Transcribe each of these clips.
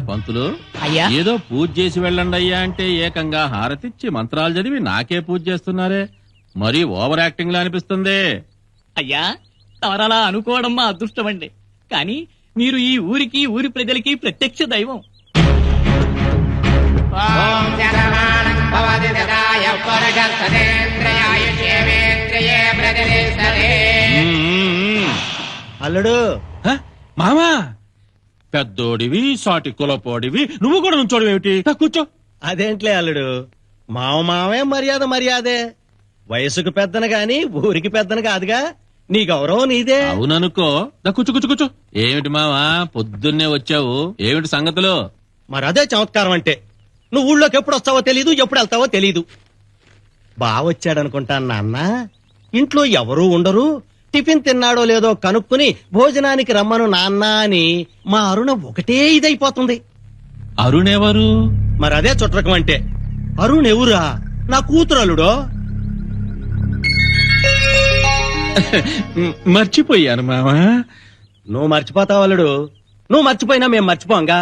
పంతులు ఏదో పూజ చేసి వెళ్ళండి అయ్యా అంటే ఏకంగా హారతిచ్చి మంత్రాలు చదివి నాకే పూజ చేస్తున్నారే, మరీ ఓవర్ యాక్టింగ్ లా అనిపిస్తుంది. అయ్యా తవరలా అనుకోవడం మా అదృష్టం అండి, కానీ మీరు ఈ ఊరికి ఊరి ప్రజలకి ప్రత్యక్ష దైవం. అల్లుడు మామా పెద్దోడివి, సాటి కులపోడివి, నువ్వు కూడా నుంచోడివేమిటి? కూర్చో. అదేంట్లే అల్లుడు, మావే మర్యాదే. వయసుకు పెద్దను గాని ఊరికి పెద్దను కాదుగా, నీ గౌరవం నీదే. అవుననుకో. కూర్చో కూర్చో కూర్చో. ఏమిటి మావా పొద్దున్నే వచ్చావు, ఏమిటి సంగతులు? మరదే చమత్కారం అంటే. నువ్వు ఊళ్ళోకి ఎప్పుడు వస్తావో తెలీదు, ఎప్పుడు వెళ్తావో తెలీదు. బావొచ్చాడనుకుంటా నాన్న, ఇంట్లో ఎవరూ ఉండరు, టిఫిన్ తిన్నాడో లేదో కనుక్కుని భోజనానికి రమ్మను నాన్న అని మా అరుణ ఒకటే ఇదైపోతుంది. అరుణ్ ఎవరు? మరదే చుట్టకం అంటే. అరుణ్ ఎవరా? నా కూతురు అల్లుడో. మర్చిపోయాను మావా. నువ్వు మర్చిపోతావు అల్లుడు, నువ్వు మర్చిపోయినా మేం మర్చిపోంగా.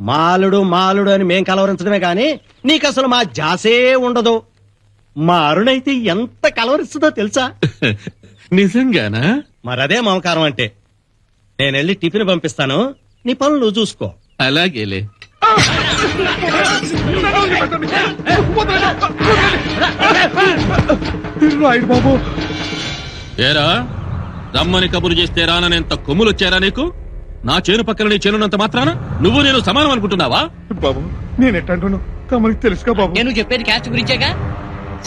మాలుడు అని మేం కలవరించడమే గాని నీకసలు మా జాసే ఉండదు. మా అరుణైతే ఎంత కలవరిస్తుందో తెలుసా? నిజంగానా? మరదే మమకారం అంటే. నేనెళ్ళి టిఫిన్ పంపిస్తాను, నీ పనులు నువ్వు చూసుకో. అలాగేలే. బాబు ఏరా రమ్మని కబురు చేస్తే రాననేంత కొమ్ములు వచ్చారా నీకు? నా చేను పక్కన నీ చేనున్నంత మాత్రాన నువ్వు నేను సమానం అనుకుంటున్నావా? బాబు నేను ఎట్టంటున్నా తమకి తెలుసుగా బాబు. నేను చెప్పేది క్యాస్ట్ గురించేగా.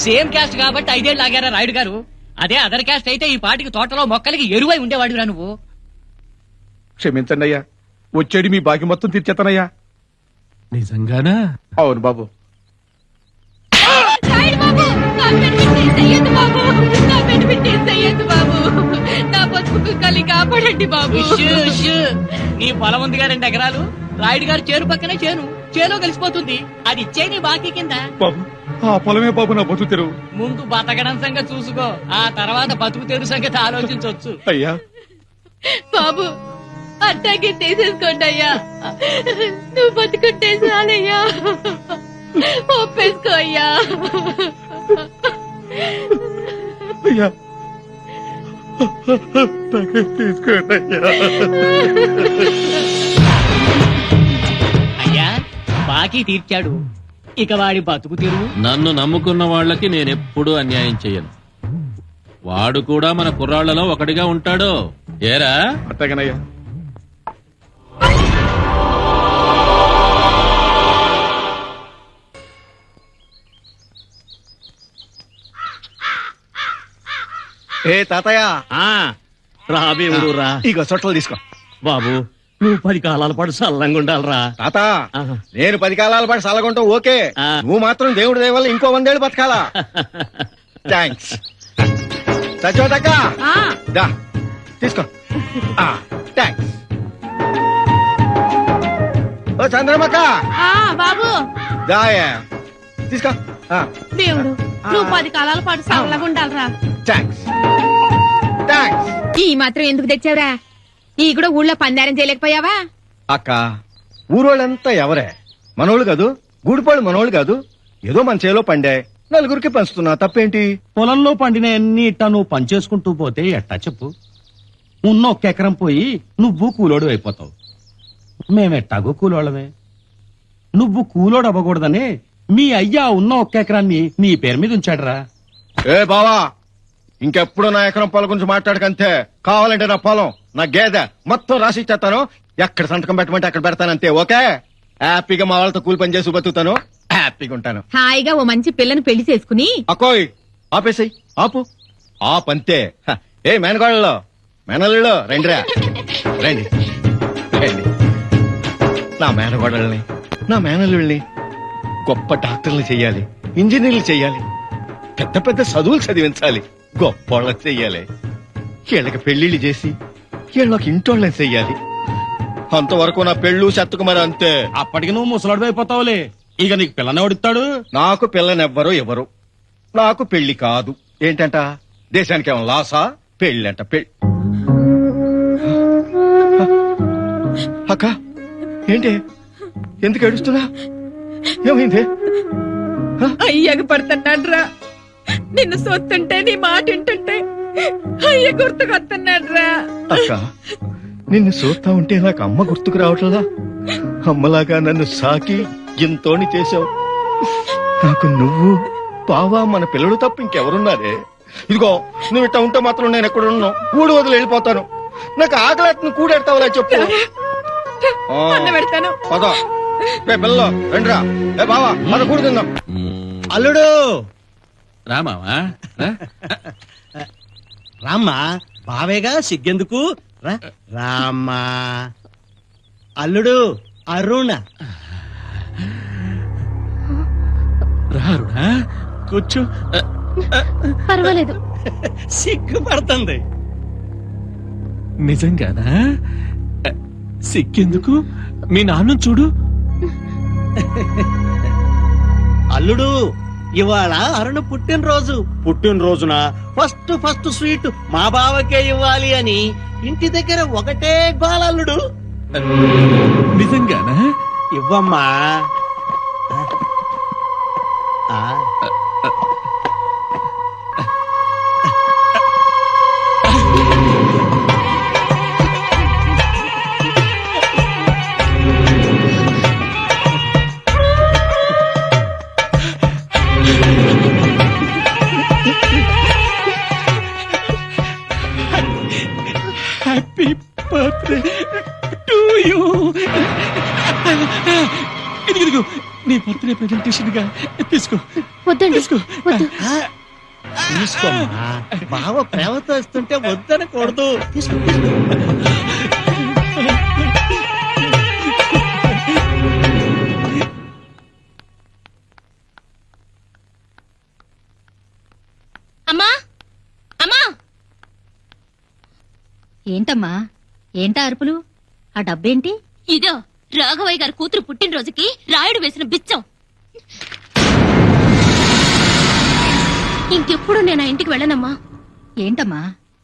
సేమ్ క్యాస్ట్ కాబట్టి 5 ఏళ్ళు ఆగారా రాయుడు గారు. అదే అదర్ క్యాస్ట్ అయితే ఈ పాటికి తోటలో మొక్కలకి ఎరువై ఉండేవాడురా నువ్వు. క్షమించండి అయ్యా, వచ్చేది మీ బాకి మొత్తం తీర్చేతానయ్యా. నిజంగానా? అవును బాబు. నీ పొలం ఉందిగా 2 ఎకరాలు, రాయుడు గారు చేను పక్కనే చేను కలిసిపోతుంది. అది ఇచ్చే నీ బాకీ కింద. బాబు ఆ పొలమే బాబు నా బతుకు తెరువు. ముందు బతకడం సంగతి చూసుకో, ఆ తర్వాత బతుకు తెరువు సంగతి ఆలోచించవచ్చు. అయ్యా బాబు అట్టాగే తీసేసుకోండి అయ్యా, నువ్వు బతుకుంటే చాలయ్యా, ఒప్పేసుకో అయ్యా. అయ్యా తీసుకోండి అయ్యా. బాకీ తీర్చాడు, ఇక వాడి బతుకు తెరువు. నన్ను నమ్ముకున్న వాళ్ళకి నేనెప్పుడూ అన్యాయం చెయ్యను. వాడు కూడా మన కుర్రాళ్లలో ఒకటిగా ఉంటాడు. ఏరా? అట్టగనయ్యా. ఏ తాతయ్య, రాబేవుడు రా. ఇగో చొట్టలు తీసుకో. బాబు నువ్వు 10 కాలాల పాటు చల్లంగా ఉండాలరా. తాత నేను 10 కాలాల పాటు చల్లగుంటావు ఓకే, నువ్వు మాత్రం దేవుడి దయ వల్ల ఇంకో 100 ఏళ్ళు బతకాలా. థ్యాంక్స్. సచోదక్క దా తీసుకో. థ్యాంక్స్. ఓ చంద్రమక్క బాబు దాయా తీసుకో. దేవుడు నువ్వు 10 కాలాల పాటు చల్లగా ఉండాలరా. Thanks thanks. ఈ మాత్రం ఎందుకు తెచ్చావురా? ఈ కూడా ఊళ్ళో పందారం చేయలేకపోయావా? అక్క ఊరోళ్ళంతా ఎవరే, మనోళ్ళు కాదు, గూడిపాళ్ళు మనోళ్ళు కాదు. ఏదో మన చేలో పండే నలుగురికి పంచుతున్నా, తప్పేంటి? పొలంలో పండిన ఎన్ని ఇట్టా నువ్వు పనిచేసుకుంటూ పోతే ఎట్టా చెప్పు? ఉన్న 1 ఎకరం పోయి నువ్వు కూలోడు అయిపోతావు, మేమెట్టాగో కూలోళ్ళమే. నువ్వు కూలోడు అవ్వకూడదని మీ అయ్యా ఉన్న 1 ఎకరాన్ని నీ పేరు మీద ఉంచాడురా. ఏ బావా, ఇంకెప్పుడు నా ఎకరం పొలం గురించి మాట్లాడకంతే. కావాలంటే నా పొలం, నా గేదె మొత్తం రాసి ఇచ్చేస్తాను. ఎక్కడ సంతకం పెట్టమంటే అక్కడ పెడతానంతే. ఓకే? హ్యాపీగా మా వాళ్ళతో కూలి పని చేసి బతుకుతాను. హ్యాపీగా ఉంటాను. హాయిగా ఓ మంచి పిల్లని పెళ్లి చేసుకుని అక్కోయ్ ఆపేసాయి, ఆపు ఆపంతే. ఏ మేనగాళ్ళలో మేనల్లో రండిరా, రండి రండి. నా మేనగోడల్ని నా మేనల్లుల్ని గొప్ప డాక్టర్లు చెయ్యాలి, ఇంజనీర్లు చెయ్యాలి, పెద్ద పెద్ద చదువులు చదివించాలి, గొప్పోళ్ళకి చెయ్యాలి. వీళ్ళకి పెళ్లిళ్ళు చేసి వీళ్ళకి ఇంటోళ్ళని చెయ్యాలి. అంతవరకు నా పెళ్ళు చెత్తకు మరి అంతే. అప్పటికి నువ్వు ముసలాడు అయిపోతావులే. ఇక నీకు పిల్లని ఎవడిస్తాడు? నాకు పిల్లనెవ్వరు ఎవరు, నాకు పెళ్లి కాదు. ఏంటంట దేశానికి ఏమో లాసా? పెళ్ళంట పెళ్ళి. అక్క ఏంటి, ఎందుకు ఏడుస్తున్నా? ఏమైంది? అయ్యకు పడుతున్నాడు రా. నిన్ను సొత్తుంటే నీ మాట వింటుంటే అయ్య గుర్తుకొస్తున్నాడు రా. అక్క నిన్ను చూస్తా ఉంటే నాకు అమ్మ గుర్తుకు రావట్లా? అమ్మలాగా నన్ను సాకి ఎంతోని చేశావు. నాకు నువ్వు బావా మన పిల్లలు తప్ప ఇంకెవరున్నారే? ఇదిగో నువ్వు ఇట్లా ఉంటే మాత్రం నేను ఎక్కడ ఉన్నాను, కూడి వదిలి వెళ్ళిపోతాను. నాకు ఆకలి కూడెడతావులా చెప్పు. అన్నం పెడతాను. పద పిల్లలు రండిరా. ఏ బావా మన కూడి తిందాం. అల్లుడు రామావా రామ్మా, బావేగా సిగ్గెందుకు రా. రామ్మా అల్లుడు అరుణ. రారుడా కూర్చో. పర్వాలేదు. సిగ్గుపడుతుంది. నిజంగానా? సిక్కెందుకు? మీ నాన్న చూడు. అల్లుడు ఇవాళ అరుణ పుట్టినరోజు. పుట్టినరోజున ఫస్ట్ స్వీట్ మా బావకే ఇవ్వాలి అని ఇంటి దగ్గర ఒకటే గోల. అల్లుడు నిజంగానా? ఇవ్వమ్మా. ఆ. Happy birthday to you. ఇదిగో నీ బర్త్డే ప్రెజెంటేషన్ గా తీసుకో. వద్దండి, తీసుకో. వద్దు. తీసుకోమ్మా, బావ ప్రేమతో ఇస్తుంటే వద్దనకూడదు. తీసుకో. అమ్మా అమ్మా, ఏంటమ్మా, ఏంటా అరుపులు? ఆ డబ్బేంటి? ఇదో రాఘవయ్య గారి కూతురు పుట్టినరోజుకి రాయుడు వేసిన బిచ్చం. ఇంకెప్పుడు నేను ఆ ఇంటికి వెళ్ళనమ్మా. ఏంటమ్మా,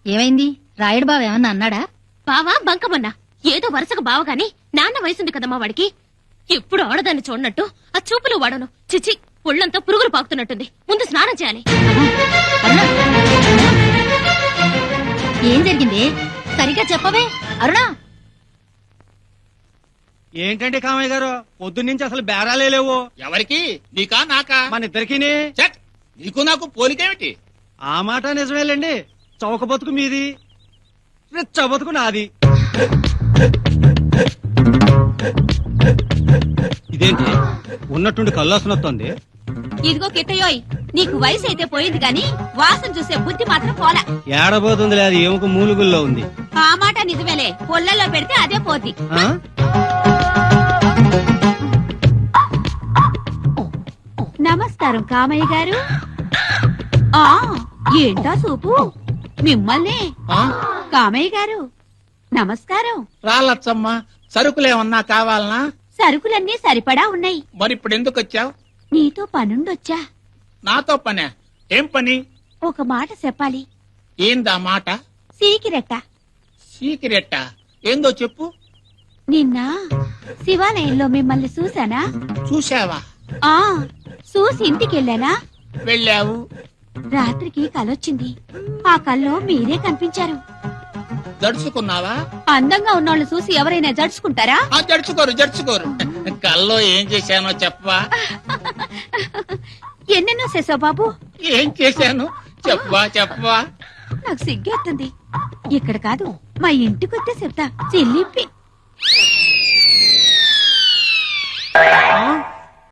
ఏమైంది? రాయుడు బావ ఏమన్నా అన్నాడా? బావా బంకమన్నా ఏదో వరుసగా బావగాని నాన్న వయసుంది కదమ్మా వాడికి. ఎప్పుడు ఆడదాన్ని చూడనట్టు ఆ చూపులు వాడను. చిచి, ఒళ్ళంతా పురుగులు పాకుతున్నట్టుంది. ముందు స్నానం చేయాలి. అరుణా, ఏం జరిగింది? సరిగ్గా చెప్పవే అరుణా. ఏంటంటే కామయ్య గారు, పొద్దున్నుంచి అసలు బేరాలే లేవు. ఎవరికి? నీకా నాకా? మన ఇద్దరికీనే. చెక్, నీకు నాకు పోలికేమిటి? ఆ మాట నిజమేలేండి. చౌక బతుకు మీది, రిచ్చ బతుకు నాది. ఇదేంటి ఉన్నట్టుండి కల్లాసనొస్తుంది? ఇదిగో కిట్టయోయ్, నీకు వయసు అయితే పోయింది గాని వాసన చూసే బుద్ధి మాత్రం పోలా. ఏడబోతుంది, అది ఏముక మూలుగుల్లో ఉంది. ఆ మాట నిజమేలే, పొల్లల్లో పెడితే అదే పోద్ది. ఆ? నమస్కారం కామయ్య గారు. ఆ ఏంటా సూపు? మిమ్మల్ని కామయ్య గారు నమస్కారం. రాలచ్చమ్మ, సరుకులేమన్నా కావాలనా? సరుకులన్నీ సరిపడా ఉన్నాయి. మరి ఇప్పుడు ఎందుకు వచ్చావు? నీతో పనుండొచ్చా? నాతో పనే? ఏం పని? ఒక మాట చెప్పాలి. ఏందా మాట? సీకిరెట్ట. సీక్రెట్ ఏందో చెప్పు. నిన్న శివాలయంలో మిమ్మల్ని చూసానా? చూసావా? ఆ చూసి ఇంటికెళ్ళానా? వెళ్ళావు. రాత్రికి కలొచ్చింది. ఆ కల్లో మీరే కనిపించారు. జడుచుకున్నావా? అందంగా ఉన్నోళ్ళు చూసి ఎవరైనా జడుచుకుంటారా? ఆ జడుచుకోరు జడుచుకోరు. కల్లో ఏం చేశానో చెప్పవా? ఎన్నెన్నో చేసావు బాబు. ఏం చేశాను చెప్పవా? చెప్పవా? నాకు సిగ్గేస్తుంది. ఇక్కడ కాదు, మా ఇంటికొస్తే చెప్తా. చెల్లిప్పి